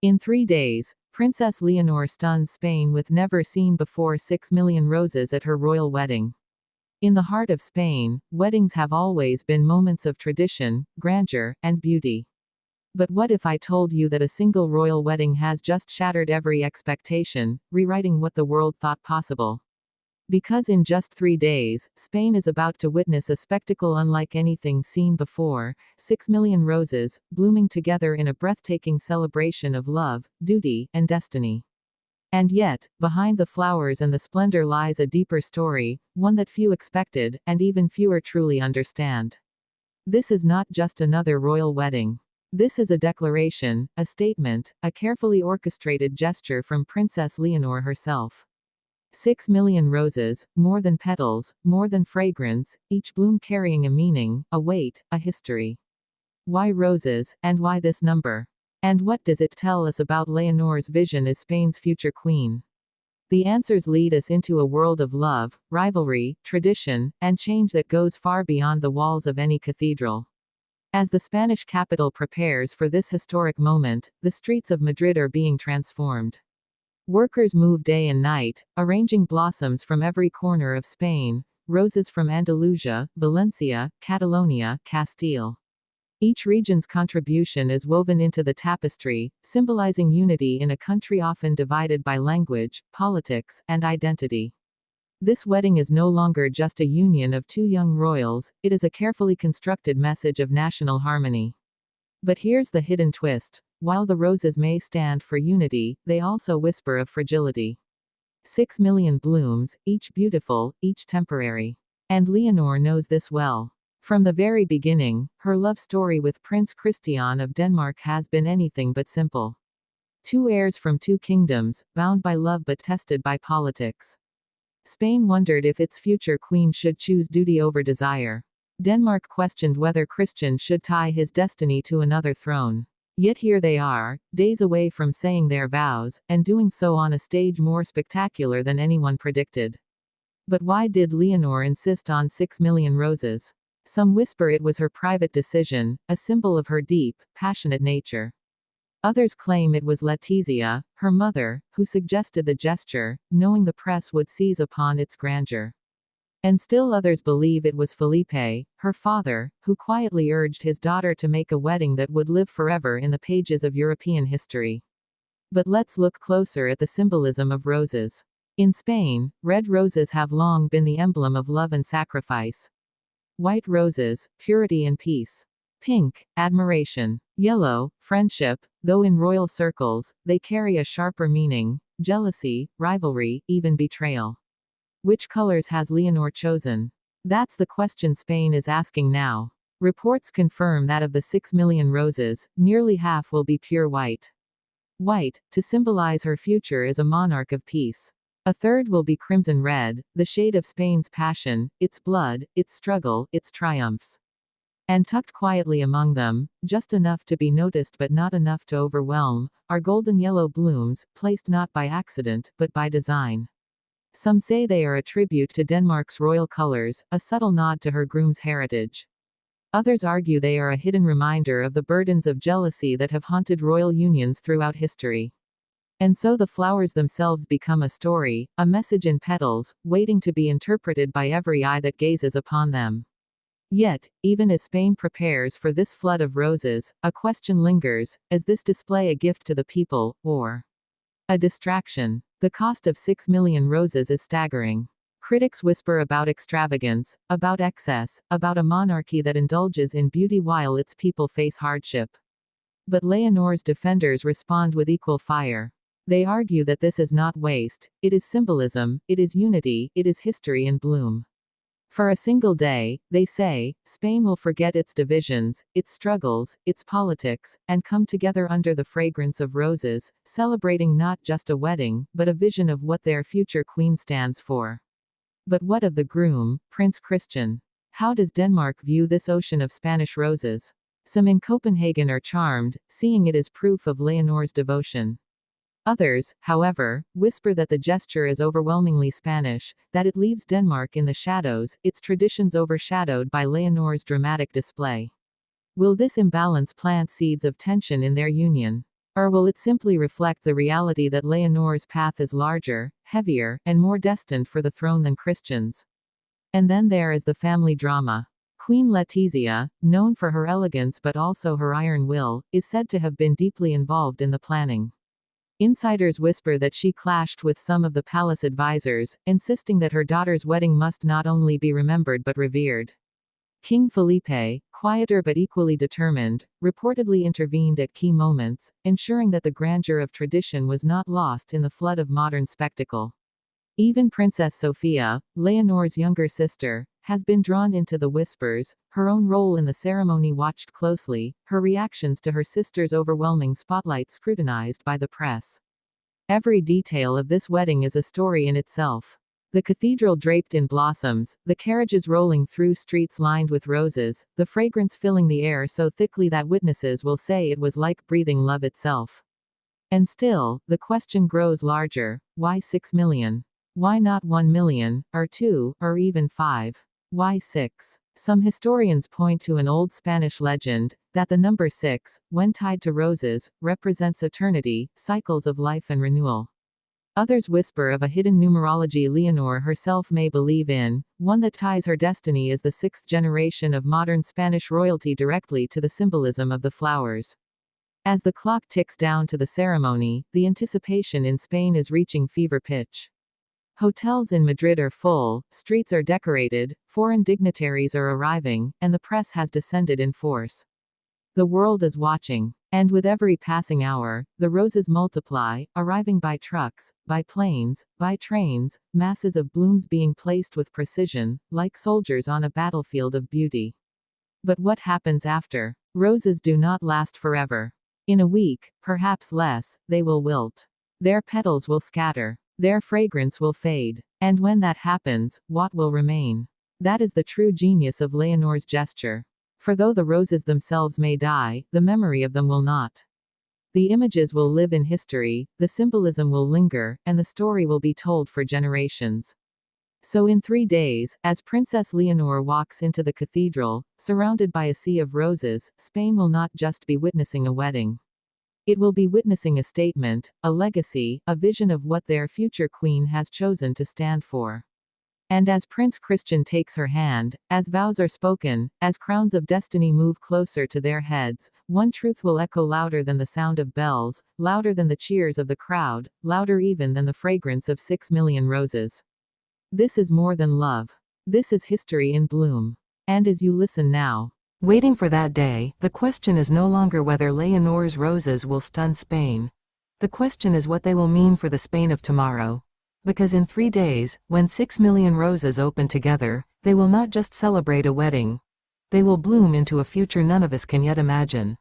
In 3 days, Princess Leonor stuns Spain with never-seen-before 6 million roses at her royal wedding. In the heart of Spain, weddings have always been moments of tradition, grandeur, and beauty. But what if I told you that a single royal wedding has just shattered every expectation, rewriting what the world thought possible? Because in just 3 days, Spain is about to witness a spectacle unlike anything seen before: 6 million roses, blooming together in a breathtaking celebration of love, duty, and destiny. And yet, behind the flowers and the splendor lies a deeper story, one that few expected, and even fewer truly understand. This is not just another royal wedding. This is a declaration, a statement, a carefully orchestrated gesture from Princess Leonor herself. 6 million roses, more than petals, more than fragrance, each bloom carrying a meaning, a weight, a history. Why roses, and why this number? And what does it tell us about Leonor's vision as Spain's future queen? The answers lead us into a world of love, rivalry, tradition, and change that goes far beyond the walls of any cathedral. As the Spanish capital prepares for this historic moment, the streets of Madrid are being transformed. Workers move day and night, arranging blossoms from every corner of Spain, roses from Andalusia, Valencia, Catalonia, Castile. Each region's contribution is woven into the tapestry, symbolizing unity in a country often divided by language, politics, and identity. This wedding is no longer just a union of two young royals, it is a carefully constructed message of national harmony. But here's the hidden twist. While the roses may stand for unity, they also whisper of fragility. 6 million blooms, each beautiful, each temporary. And Leonor knows this well. From the very beginning, her love story with Prince Christian of Denmark has been anything but simple. Two heirs from two kingdoms, bound by love but tested by politics. Spain wondered if its future queen should choose duty over desire. Denmark questioned whether Christian should tie his destiny to another throne. Yet here they are, days away from saying their vows, and doing so on a stage more spectacular than anyone predicted. But why did Leonor insist on 6 million roses? Some whisper it was her private decision, a symbol of her deep, passionate nature. Others claim it was Letizia, her mother, who suggested the gesture, knowing the press would seize upon its grandeur. And still others believe it was Felipe, her father, who quietly urged his daughter to make a wedding that would live forever in the pages of European history. But let's look closer at the symbolism of roses. In Spain, red roses have long been the emblem of love and sacrifice. White roses, purity and peace. Pink, admiration. Yellow, friendship, though in royal circles, they carry a sharper meaning: jealousy, rivalry, even betrayal. Which colors has Leonor chosen? That's the question Spain is asking now. Reports confirm that of the 6 million roses, nearly half will be pure white. White, to symbolize her future as a monarch of peace. A third will be crimson red, the shade of Spain's passion, its blood, its struggle, its triumphs. And tucked quietly among them, just enough to be noticed but not enough to overwhelm, are golden yellow blooms, placed not by accident, but by design. Some say they are a tribute to Denmark's royal colors, a subtle nod to her groom's heritage. Others argue they are a hidden reminder of the burdens of jealousy that have haunted royal unions throughout history. And so the flowers themselves become a story, a message in petals, waiting to be interpreted by every eye that gazes upon them. Yet, even as Spain prepares for this flood of roses, a question lingers: is this display a gift to the people, or a distraction? The cost of 6 million roses is staggering. Critics whisper about extravagance, about excess, about a monarchy that indulges in beauty while its people face hardship. But Leonor's defenders respond with equal fire. They argue that this is not waste, it is symbolism, it is unity, it is history in bloom. For a single day, they say, Spain will forget its divisions, its struggles, its politics, and come together under the fragrance of roses, celebrating not just a wedding, but a vision of what their future queen stands for. But what of the groom, Prince Christian? How does Denmark view this ocean of Spanish roses? Some in Copenhagen are charmed, seeing it as proof of Leonor's devotion. Others, however, whisper that the gesture is overwhelmingly Spanish, that it leaves Denmark in the shadows, its traditions overshadowed by Leonor's dramatic display. Will this imbalance plant seeds of tension in their union? Or will it simply reflect the reality that Leonor's path is larger, heavier, and more destined for the throne than Christian's? And then there is the family drama. Queen Letizia, known for her elegance but also her iron will, is said to have been deeply involved in the planning. Insiders whisper that she clashed with some of the palace advisors, insisting that her daughter's wedding must not only be remembered but revered. King Felipe, quieter but equally determined, reportedly intervened at key moments, ensuring that the grandeur of tradition was not lost in the flood of modern spectacle. Even Princess Sofia, Leonor's younger sister, has been drawn into the whispers, her own role in the ceremony watched closely, her reactions to her sister's overwhelming spotlight scrutinized by the press. Every detail of this wedding is a story in itself. The cathedral draped in blossoms, the carriages rolling through streets lined with roses, the fragrance filling the air so thickly that witnesses will say it was like breathing love itself. And still, the question grows larger: why 6 million? Why not 1 million, or 2, or even 5? Why 6? Some historians point to an old Spanish legend, that the number 6, when tied to roses, represents eternity, cycles of life and renewal. Others whisper of a hidden numerology Leonor herself may believe in, one that ties her destiny as the sixth generation of modern Spanish royalty directly to the symbolism of the flowers. As the clock ticks down to the ceremony, the anticipation in Spain is reaching fever pitch. Hotels in Madrid are full, streets are decorated, foreign dignitaries are arriving, and the press has descended in force. The world is watching. And with every passing hour, the roses multiply, arriving by trucks, by planes, by trains, masses of blooms being placed with precision, like soldiers on a battlefield of beauty. But what happens after? Roses do not last forever. In a week, perhaps less, they will wilt. Their petals will scatter. Their fragrance will fade. And when that happens, what will remain? That is the true genius of Leonor's gesture. For though the roses themselves may die, the memory of them will not. The images will live in history, the symbolism will linger, and the story will be told for generations. So in 3 days, as Princess Leonor walks into the cathedral, surrounded by a sea of roses, Spain will not just be witnessing a wedding. It will be witnessing a statement, a legacy, a vision of what their future queen has chosen to stand for. And as Prince Christian takes her hand, as vows are spoken, as crowns of destiny move closer to their heads, one truth will echo louder than the sound of bells, louder than the cheers of the crowd, louder even than the fragrance of 6 million roses. This is more than love. This is history in bloom. And as you listen now, waiting for that day, the question is no longer whether Leonor's roses will stun Spain. The question is what they will mean for the Spain of tomorrow. Because in 3 days, when 6 million roses open together, they will not just celebrate a wedding. They will bloom into a future none of us can yet imagine.